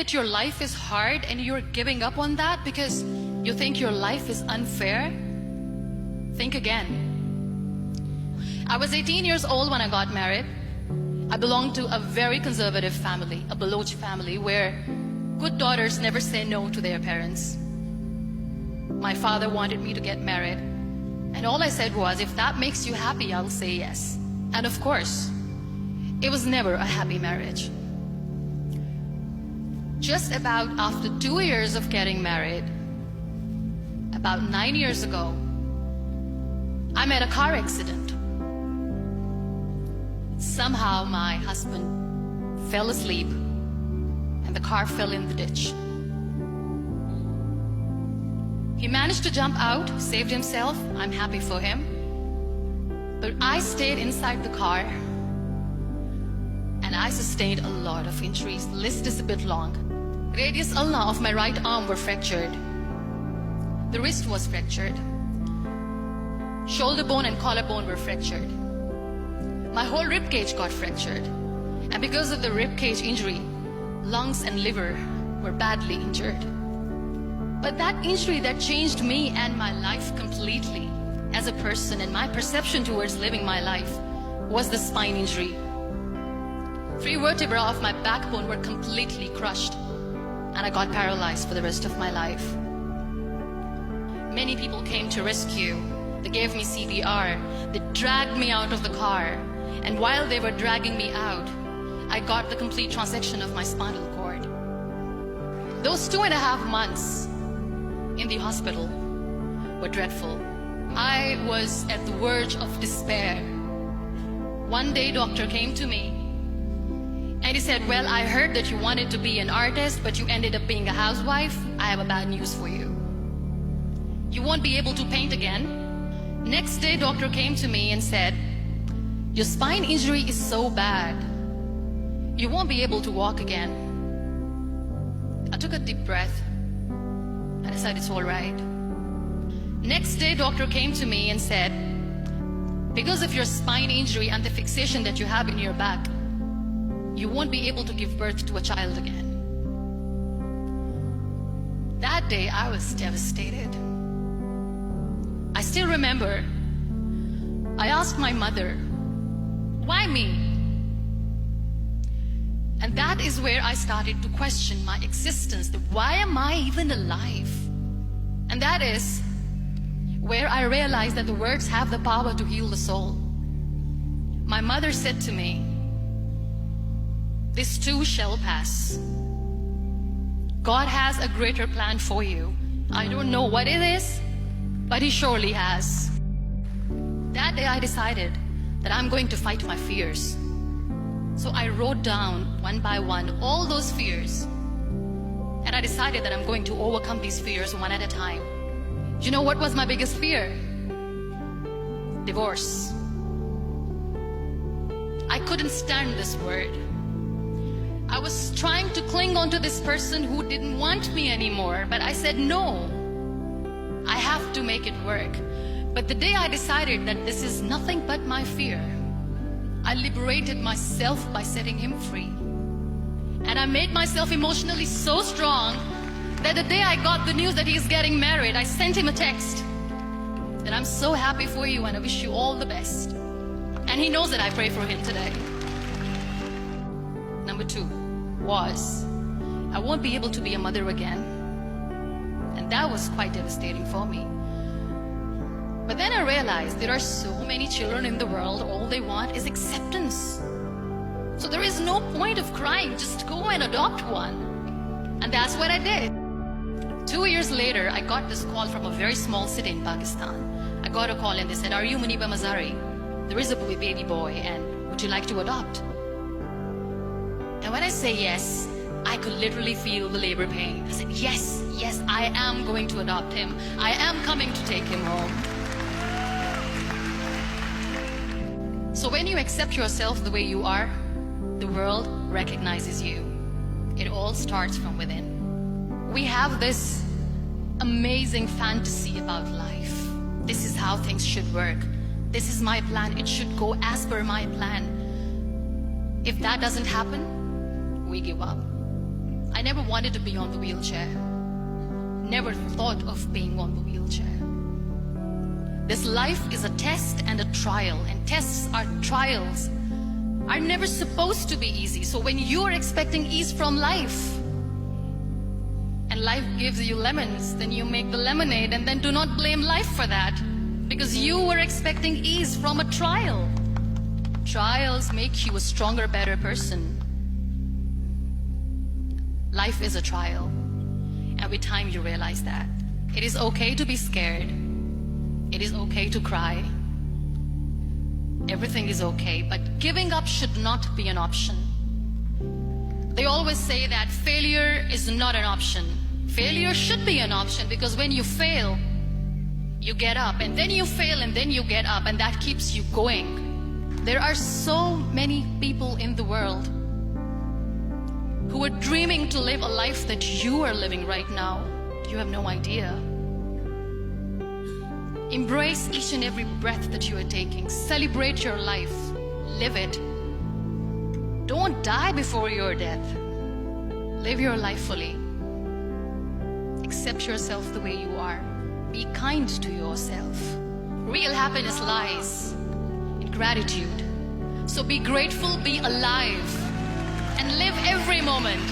that your life is hard and you're giving up on that because you think your life is unfair, think again. I was 18 years old when I got married. I belonged to a very conservative family, a Baloch family, where good daughters never say no to their parents. My father wanted me to get married, and all I said was, if that makes you happy, I'll say yes. And of course, it was never a happy marriage. Just about after 2 years of getting married, about 9 years ago, I met a car accident. Somehow my husband fell asleep and the car fell in the ditch. He managed to jump out, saved himself. I'm happy for him. But I stayed inside the car and I sustained a lot of injuries. The list is a bit long. Radius ulna of my right arm were fractured. The wrist was fractured. Shoulder bone and collarbone were fractured. My whole rib cage got fractured. And because of the rib cage injury, lungs and liver were badly injured. But that injury that changed me and my life completely as a person and my perception towards living my life was the spine injury. 3 vertebrae of my backbone were completely crushed and I got paralyzed for the rest of my life. Many people came to rescue. They gave me CPR. They dragged me out of the car. And while they were dragging me out, I got the complete transection of my spinal cord. Those 2.5 months in the hospital were dreadful. I was at the verge of despair. One day, doctor came to me and he said, well, I heard that you wanted to be an artist, but you ended up being a housewife. I have a bad news for you. You won't be able to paint again. Next day, doctor came to me and said, your spine injury is so bad, you won't be able to walk again. I took a deep breath and I said, it's all right. Next day, doctor came to me and said, because of your spine injury and the fixation that you have in your back, you won't be able to give birth to a child again. That day, I was devastated. I still remember, I asked my mother, why me? And that is where I started to question my existence. Why am I even alive? And that is where I realized that the words have the power to heal the soul. My mother said to me, this too shall pass. God has a greater plan for you. I don't know what it is, but He surely has. That day I decided that I'm going to fight my fears. So I wrote down one by one all those fears. And I decided that I'm going to overcome these fears one at a time. You know what was my biggest fear? Divorce. I couldn't stand this word. I was trying to cling on to this person who didn't want me anymore, but I said no. I have to make it work. But the day I decided that this is nothing but my fear, I liberated myself by setting him free. And I made myself emotionally so strong that the day I got the news that he's getting married, I sent him a text that I'm so happy for you and I wish you all the best. And he knows that I pray for him today. Number 2 was, I won't be able to be a mother again. And that was quite devastating for me. But then I realized there are so many children in the world, all they want is acceptance. So there is no point of crying, just go and adopt one. And that's what I did. 2 years later, I got this call from a very small city in Pakistan. I got a call and they said, are you Muniba Mazari? There is a baby boy and would you like to adopt? And when I say yes, I could literally feel the labor pain. I said, yes, I am going to adopt him. I am coming to take him home. So when you accept yourself the way you are, the world recognizes you. It all starts from within. We have this amazing fantasy about life. This is how things should work. This is my plan. It should go as per my plan. If that doesn't happen, we give up. I I never wanted to be on the wheelchair. Never thought of being on the wheelchair. This life is a test and a trial, and tests are trials are never supposed to be easy. So when you are expecting ease from life, and life gives you lemons, then you make the lemonade, and then do not blame life for that, because you were expecting ease from a trial. Trials make you a stronger, better person. Life is a trial. Every time you realize that. It is okay to be scared. It is okay to cry. Everything is okay, but giving up should not be an option. They always say that failure is not an option. Failure should be an option, because when you fail, you get up, and then you fail, and then you get up, and that keeps you going. There are so many people in the world who are dreaming to live a life that you are living right now. You have no idea. Embrace each and every breath that you are taking. Celebrate your life. Live it. Don't die before your death. Live your life fully. Accept yourself the way you are. Be kind to yourself. Real happiness lies in gratitude. So be grateful, be alive, and live every moment